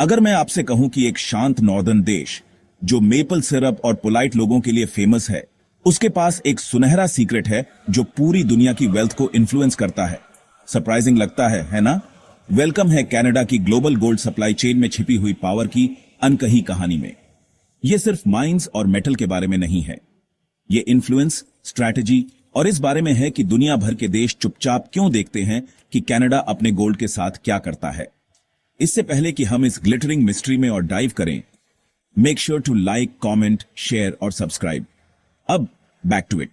अगर मैं आपसे कहूं कि एक शांत नॉर्दर्न देश जो मेपल सिरप और पोलाइट लोगों के लिए फेमस है, उसके पास एक सुनहरा सीक्रेट है जो पूरी दुनिया की वेल्थ को इन्फ्लुएंस करता है। सरप्राइजिंग लगता है ना? वेलकम है कनाडा की ग्लोबल गोल्ड सप्लाई चेन में छिपी हुई पावर की अनकही कहानी में। यह सिर्फ माइंस और मेटल के बारे में नहीं है, ये इन्फ्लुएंस, स्ट्रैटेजी और इस बारे में है कि दुनिया भर के देश चुपचाप क्यों देखते हैं कि कनाडा अपने गोल्ड के साथ क्या करता है। इससे पहले कि हम इस ग्लिटरिंग मिस्ट्री में और डाइव करें, make sure to like, comment, share और सब्सक्राइब। अब बैक टू इट।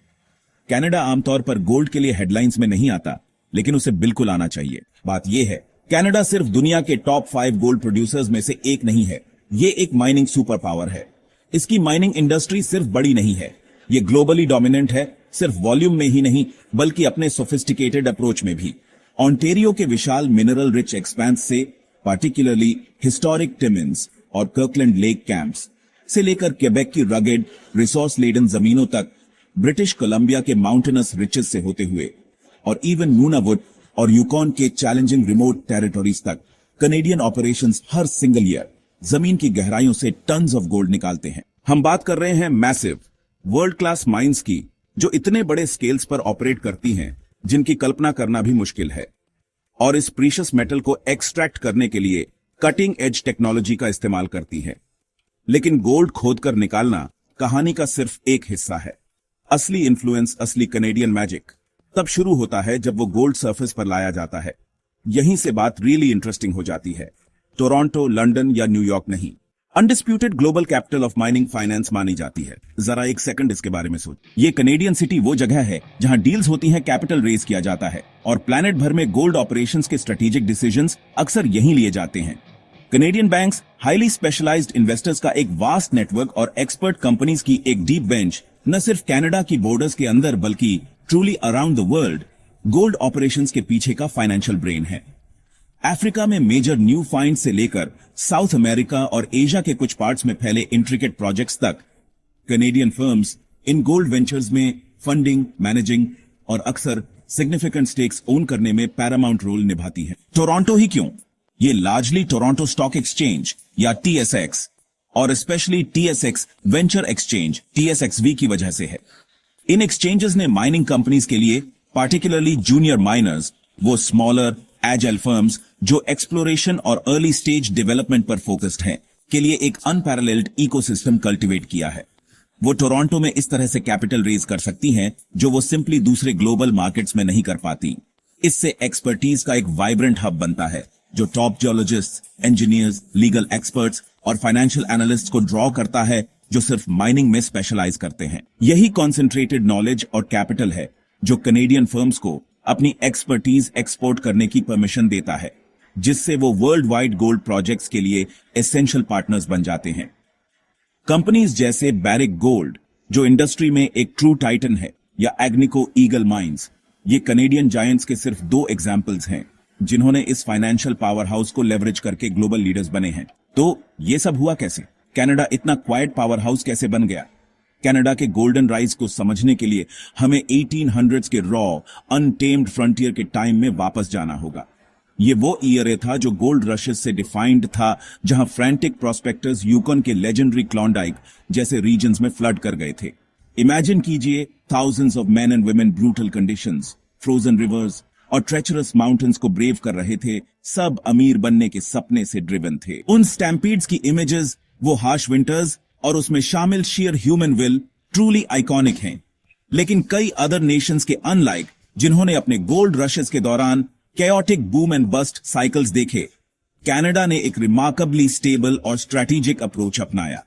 कनाडा आमतौर पर गोल्ड के लिए हेडलाइंस में नहीं आता, लेकिन उसे बिल्कुल आना चाहिए। बात यह है, कनाडा सिर्फ दुनिया के टॉप 5 गोल्ड प्रोड्यूसर्स में से एक नहीं है, ये एक माइनिंग सुपर पावर है। इसकी माइनिंग इंडस्ट्री सिर्फ बड़ी नहीं है, ये ग्लोबली डोमिनेंट है, सिर्फ वॉल्यूम में ही नहीं बल्कि अपने सोफिस्टिकेटेड अप्रोच में भी। ऑन्टेरियो के विशाल मिनरल रिच एक्सपेंस से, पार्टिकुलरली हिस्टोरिक टिमिन्स और कर्कलैंड लेक कैंप्स से लेकर क्वेबेक की रगेड रिसोर्स लेडन जमीनों तक, ब्रिटिश कोलंबिया के माउंटेनस रिचेस से होते हुए और इवन नूनावुड और यूकॉन के चैलेंजिंग रिमोट टेरिटोरीज तक, कनेडियन ऑपरेशंस हर सिंगल ईयर जमीन की गहराइयों से टन्स ऑफ गोल्ड निकालते हैं। हम बात कर रहे हैं मैसिव वर्ल्ड क्लास माइंस की, जो इतने बड़े स्केल्स पर ऑपरेट करती हैं जिनकी कल्पना करना भी मुश्किल है, और इस प्रीशियस मेटल को एक्सट्रैक्ट करने के लिए कटिंग एज टेक्नोलॉजी का इस्तेमाल करती है। लेकिन गोल्ड खोदकर निकालना कहानी का सिर्फ एक हिस्सा है। असली इन्फ्लुएंस, असली कनेडियन मैजिक तब शुरू होता है जब वो गोल्ड सरफेस पर लाया जाता है। यहीं से बात रियली इंटरेस्टिंग हो जाती है। टोरंटो, लंदन या न्यूयॉर्क नहीं, undisputed global capital of mining finance मानी जाती है। जरा एक सेकंड इसके बारे में सोच। ये कनेडियन सिटी वो जगह है जहां डील्स होती हैं, कैपिटल रेज किया जाता है और प्लैनेट भर में गोल्ड ऑपरेशंस के स्ट्रेटेजिक डिसीजंस अक्सर यहीं लिए जाते हैं। Canadian banks, highly specialized investors का एक वास्ट नेटवर्क और एक्सपर्ट कंपनीज की एक डीप बेंच न सिर्फ कनाडा की बॉर्डर्स के अंदर बल्कि truly around the world gold operations के पीछे का फाइनेंशियल ब्रेन है। अफ्रीका में मेजर न्यू फाइंड से लेकर साउथ अमेरिका और एशिया के कुछ पार्ट्स में फैले इंट्रिकेट प्रोजेक्ट्स तक, Canadian firms in gold ventures में फंडिंग, मैनेजिंग और अक्सर सिग्निफिकेंट स्टेक्स ओन करने में पैरामाउंट रोल निभाती है। टोरंटो ही क्यों? ये लार्जली टोरंटो स्टॉक एक्सचेंज या टीएसएक्स और स्पेशली टीएसएक्स वेंचर एक्सचेंज टीएसएक्सवी की वजह से है। इन एक्सचेंजेस ने माइनिंग कंपनीज के लिए, पार्टिकुलरली जूनियर माइनर्स, वो स्मॉलर एजाइल फर्म्स जो एक्सप्लोरेशन और अर्ली स्टेज डेवलपमेंट पर फोकस्ड हैं, के लिए एक अनपैरेलल्ड इकोसिस्टम कल्टीवेट किया है। वो टोरंटो में इस तरह से कैपिटल रेज कर सकती हैं जो वो सिंपली दूसरे ग्लोबल मार्केट्स में नहीं कर पाती। इससे एक्सपर्टीज का एक वाइब्रेंट हब बनता है जो top geologist, engineers, legal experts और फाइनेंशियल एनालिस्ट्स को ड्रॉ करता है जो सिर्फ माइनिंग में स्पेशलाइज करते हैं। यही कॉन्सेंट्रेटेड नॉलेज और कैपिटल है जो कनेडियन फर्म्स को अपनी एक्सपर्टीज एक्सपोर्ट करने की परमिशन देता है, जिससे वो वर्ल्ड वाइड गोल्ड प्रोजेक्ट्स के लिए एसेंशियल पार्टनर्स बन जाते हैं। कंपनीज जैसे बैरिक गोल्ड, जो इंडस्ट्री में एक ट्रू टाइटन है, या एग्निको ईगल माइंस, ये कनेडियन जायंट्स के सिर्फ 2 एग्जाम्पल्स हैं जिन्होंने इस फाइनेंशियल पावर हाउस को लेवरेज करके ग्लोबल लीडर्स बने हैं। तो ये सब हुआ कैसे? कनाडा इतना क्वाइट पावर हाउस कैसे बन गया? कनाडा के गोल्डन राइज को समझने के लिए हमें 1800s के रॉ अनटेम्ड फ्रंटियर के टाइम में वापस जाना होगा। ये वो ईयर था जो गोल्ड रशेस से डिफाइंड था, जहां फ्रैंटिक प्रोस्पेक्टर्स यूकॉन के लेजेंडरी क्लॉन्डाइक जैसे रीजन्स में फ्लड कर गए थे। इमेजिन कीजिए, thousands of main and women, brutal conditions, frozen reverse और ट्रेचरस माउंटेन्स को ब्रेव कर रहे थे। सब अमीर बनने के सपने से ड्रिवन थे। उन स्टैम्पीड्स की इमेजेस, वो हार्श विंटर्स और उसमें शामिल share human will truly iconic हैं। लेकिन कई अदर नेशंस के अनलाइक, जिन्होंने अपने गोल्ड रशेस के दौरान chaotic boom and bast cycles देखे, कनाडा ने एक रिमार्केबली स्टेबल और स्ट्रेटेजिक अप्रोच अपनाया।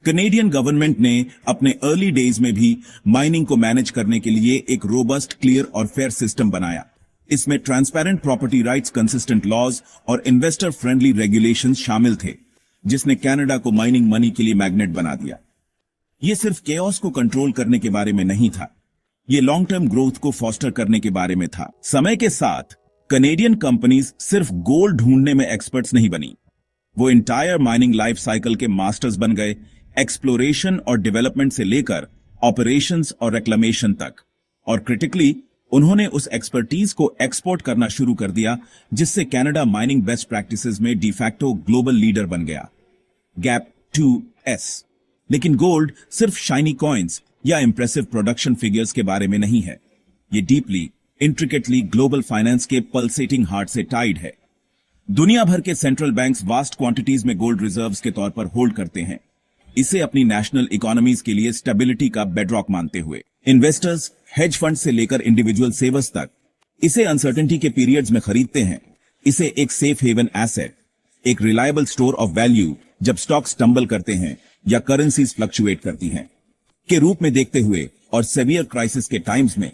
कनेडियन गवर्नमेंट ने अपने अर्ली डेज में भी माइनिंग को मैनेज करने के लिए एक रोबस्ट, क्लियर और फेयर सिस्टम बनाया। इसमें transparent property rights, consistent laws और इन्वेस्टर फ्रेंडली रेगुलेशंस शामिल थे, जिसने कनाडा को माइनिंग मनी के लिए मैग्नेट बना दिया। यह सिर्फ केओस को कंट्रोल करने के बारे में नहीं था, ये लॉन्ग टर्म ग्रोथ को फॉस्टर करने के बारे में था। समय के साथ कनेडियन कंपनीज सिर्फ गोल्ड ढूंढने में एक्सपर्ट्स नहीं बनी, वो इंटायर माइनिंग लाइफ साइकिल के मास्टर्स बन गए, एक्सप्लोरेशन और डेवलपमेंट से लेकर ऑपरेशंस और रेक्लेमेशन तक, और क्रिटिकली उन्होंने उस एक्सपर्टीज को एक्सपोर्ट करना शुरू कर दिया, जिससे कनाडा माइनिंग बेस्ट प्रैक्टिसेस में डिफैक्टो ग्लोबल लीडर बन गया। Gap 2S। लेकिन गोल्ड सिर्फ शाइनी कॉइन्स या इंप्रेसिव प्रोडक्शन फिगर्स के बारे में नहीं है। ये डीपली इंट्रिकेटली ग्लोबल फाइनेंस के पल्सेटिंग हार्ट से टाइड है। दुनिया भर के सेंट्रल बैंक्स वास्ट क्वांटिटीज में गोल्ड रिजर्व्स के तौर पर होल्ड करते हैं, इसे अपनी नेशनल इकोनॉमीज के लिए स्टेबिलिटी का बेडरॉक मानते हुए। इन्वेस्टर्स, हेज फंड से लेकर इंडिविजुअल सेवर्स तक इसे अनसर्टेनिटी के पीरियड्स में खरीदते हैं। इसे एक सेफ हेवन एसेट, एक रिलायबल स्टोर ऑफ वैल्यू जब स्टॉक्स टंबल करते हैं या करेंसीज फ्लक्चुएट करती हैं के रूप में देखते हुए, और सेवियर क्राइसिस के टाइम्स में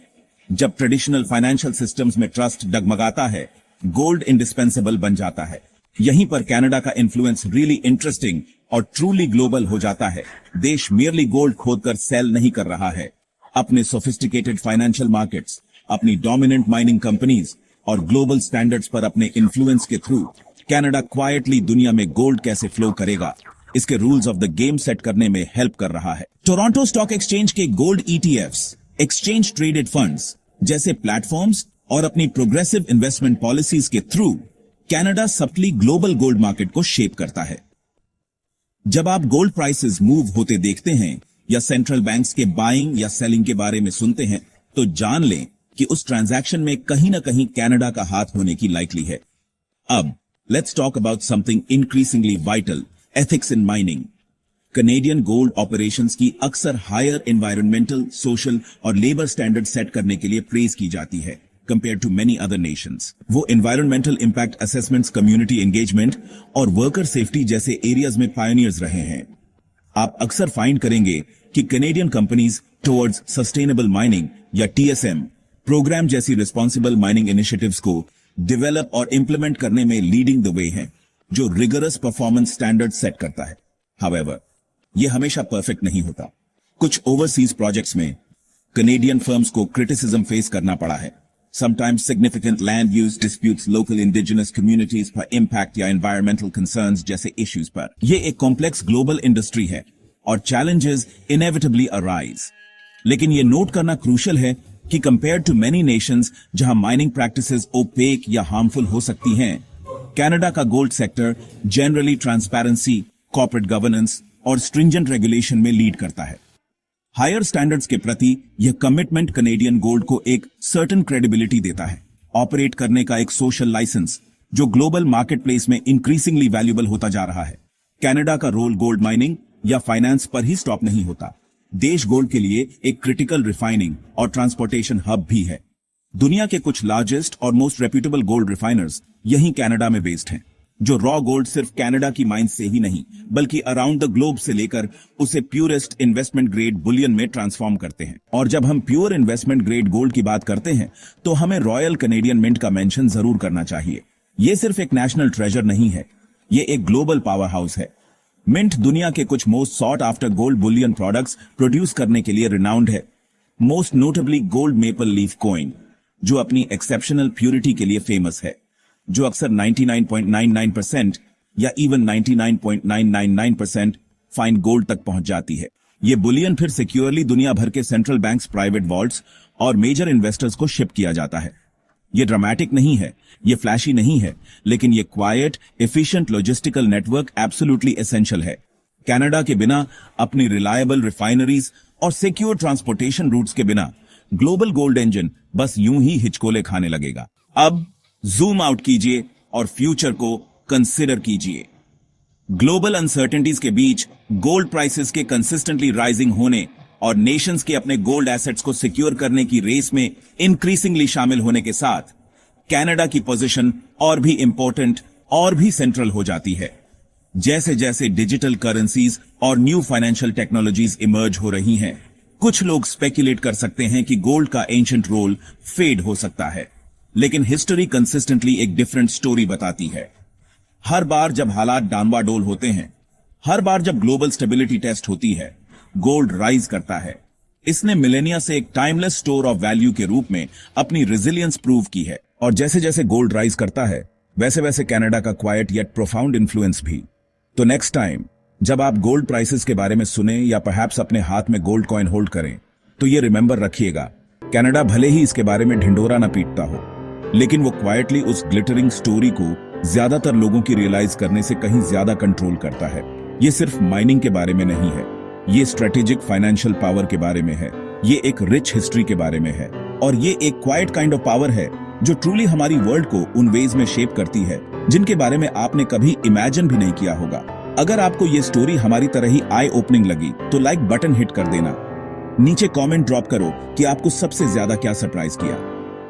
जब ट्रेडिशनल फाइनेंशियल सिस्टम्स में ट्रस्ट डगमगाता है, गोल्ड इंडिस्पेंसेबल बन जाता है। यहीं पर कनाडा का इन्फ्लुएंस रियली इंटरेस्टिंग और ट्रूली ग्लोबल हो जाता है। देश मियरली गोल्ड खोदकर सेल नहीं कर रहा है। अपने सोफिस्टिकेटेड फाइनेंशियल मार्केट्स, अपनी डोमिनेंट माइनिंग कंपनीज और ग्लोबल स्टैंडर्ड्स पर अपने इन्फ्लुएंस के थ्रू कनाडा क्वाइटली दुनिया में गोल्ड कैसे फ्लो करेगा, इसके rules of the game set करने में हेल्प कर रहा है। टोरंटो स्टॉक एक्सचेंज के gold ETFs, exchange traded funds जैसे प्लेटफॉर्म्स और अपनी प्रोग्रेसिव इन्वेस्टमेंट पॉलिसीज के through Canada subtly global gold market को शेप करता है। जब आप गोल्ड प्राइसेस मूव होते देखते हैं या सेंट्रल बैंक्स के बाइंग या सेलिंग के बारे में सुनते हैं, तो जान लें कि उस ट्रांजैक्शन में कहीं ना कहीं कनाडा का हाथ होने की लाइकली है। अब let's talk about something increasingly vital, ethics in mining. Canadian gold operations की अक्सर हायर एनवायरमेंटल, सोशल और लेबर स्टैंडर्ड सेट करने के लिए प्रेज की जाती है compare to many other nations. वो environmental impact assessments, community engagement और वर्कर सेफ्टी जैसे एरियाज में पायनियर्स रहे हैं। आप अक्सर फाइंड करेंगे कि Canadian companies towards sustainable mining या TSM प्रोग्राम जैसी रिस्पॉन्सिबल माइनिंग इनिशिएटिव्स को डेवलप और इंप्लीमेंट करने में लीडिंग द वे है, जो रिगरस परफॉर्मेंस स्टैंडर्ड सेट करता है। हाउएवर, यह हमेशा परफेक्ट नहीं होता। कुछ ओवरसीज प्रोजेक्ट्स में कनेडियन फर्म्स को क्रिटिसिज्म फेस करना पड़ा है। Sometimes significant land use disputes, local indigenous communities पर impact या environmental concerns जैसे issues पर। ये एक complex global industry है और challenges inevitably arise। लेकिन ये नोट करना crucial है कि compared to many nations जहां mining practices opaque या harmful हो सकती हैं, कनाडा का gold sector generally transparency, corporate governance और stringent regulation में लीड करता है। हायर स्टैंडर्ड्स के प्रति यह कमिटमेंट कनेडियन गोल्ड को एक सर्टेन क्रेडिबिलिटी देता है, ऑपरेट करने का एक सोशल लाइसेंस जो ग्लोबल मार्केट प्लेस में इंक्रीजिंगली वैल्यूएबल होता जा रहा है। कनाडा का रोल गोल्ड माइनिंग या फाइनेंस पर ही स्टॉप नहीं होता। देश गोल्ड के लिए एक क्रिटिकल रिफाइनिंग और ट्रांसपोर्टेशन हब भी है। दुनिया के कुछ लार्जेस्ट और मोस्ट रेप्यूटेबल गोल्ड रिफाइनर्स यहीं कनाडा में बेस्ड हैं, जो रॉ गोल्ड सिर्फ कनाडा की माइंस से ही नहीं बल्कि अराउंड द ग्लोब से लेकर उसे प्योरेस्ट इन्वेस्टमेंट ग्रेड बुलियन में ट्रांसफॉर्म करते हैं। और जब हम प्योर इन्वेस्टमेंट ग्रेड गोल्ड की बात करते हैं, तो हमें रॉयल कनेडियन मिंट का मेंशन जरूर करना चाहिए। ये सिर्फ एक नेशनल ट्रेजर नहीं है, ये एक ग्लोबल पावर हाउस है। मिंट दुनिया के कुछ most sought after gold Boolean products produce करने के लिए रिनाउंड है। Most notably gold maple leaf coin, जो अपनी एक्सेप्शनल प्यूरिटी के लिए फेमस है, जो अक्सर 99.99% या इवन 99.999% फाइन गोल्ड तक पहुंच जाती है। ये बुलियन फिर सिक्योरली दुनिया भर के सेंट्रल बैंक्स, प्राइवेट वॉल्ट्स और मेजर इन्वेस्टर्स को शिप किया जाता है। ये ड्रामेटिक नहीं है, ये फ्लैशी नहीं है, लेकिन ये quite, efficient logistical network absolutely essential है। कनाडा के बिना, अपनी रिलायबल रिफाइनरीज और सिक्योर ट्रांसपोर्टेशन रूट्स के बिना ग्लोबल गोल्ड इंजन बस यूं ही हिचकोले खाने लगेगा। अब जूम आउट कीजिए और फ्यूचर को कंसिडर कीजिए। ग्लोबल अनसर्टेनिटीज के बीच गोल्ड प्राइसेस के कंसिस्टेंटली राइजिंग होने और नेशंस के अपने गोल्ड एसेट्स को सिक्योर करने की रेस में इंक्रीजिंगली शामिल होने के साथ कनाडा की पोजीशन और भी इंपॉर्टेंट और भी सेंट्रल हो जाती है। जैसे जैसे डिजिटल करेंसीज और न्यू फाइनेंशियल टेक्नोलॉजीज इमर्ज हो रही हैं, कुछ लोग स्पेकुलेट कर सकते हैं कि गोल्ड का एंशिएंट रोल फेड हो सकता है, लेकिन हिस्ट्री कंसिस्टेंटली एक डिफरेंट स्टोरी बताती है। हर बार जब हालात डांवाडोल होते हैं, हर बार जब ग्लोबल स्टेबिलिटी टेस्ट होती है, गोल्ड राइज करता है। इसने मिलेनिया से एक टाइमलेस स्टोर ऑफ वैल्यू के रूप में अपनी रेजिलियंस प्रूव की है। और जैसे जैसे गोल्ड राइज करता है, वैसे वैसे कनाडा का क्वाइट येट प्रोफाउंड इन्फ्लुएंस भी। तो नेक्स्ट टाइम जब आप गोल्ड प्राइसेस के बारे में सुने या परहैप्स अपने हाथ में गोल्ड कॉइन होल्ड करें, तो ये रिमेंबर रखिएगा, कनाडा भले ही इसके बारे में ढिंढोरा न पीटता हो, लेकिन वो क्वाइटली उस ग्लिटरिंग स्टोरी को ज्यादातर लोगों की रियलाइज करने से कहीं ज्यादा कंट्रोल करता है। ये सिर्फ माइनिंग के बारे में नहीं है, ये स्ट्रेटेजिक फाइनेंशियल पावर के बारे में है, ये एक रिच हिस्ट्री के बारे में है, और ये एक क्वाइट काइंड ऑफ पावर है जो ट्रूली हमारी वर्ल्ड को उन वेज में शेप करती है जिनके बारे में आपने कभी इमेजिन भी नहीं किया होगा। अगर आपको ये स्टोरी हमारी तरह ही आई ओपनिंग लगी तो लाइक बटन हिट कर देना। नीचे कमेंट ड्रॉप करो कि आपको सबसे ज्यादा क्या सरप्राइज किया।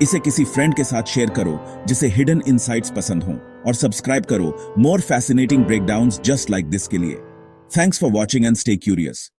इसे किसी फ्रेंड के साथ शेयर करो जिसे हिडन इनसाइट्स पसंद हो, और सब्सक्राइब करो more fascinating breakdowns just like this के लिए। Thanks for watching and stay curious.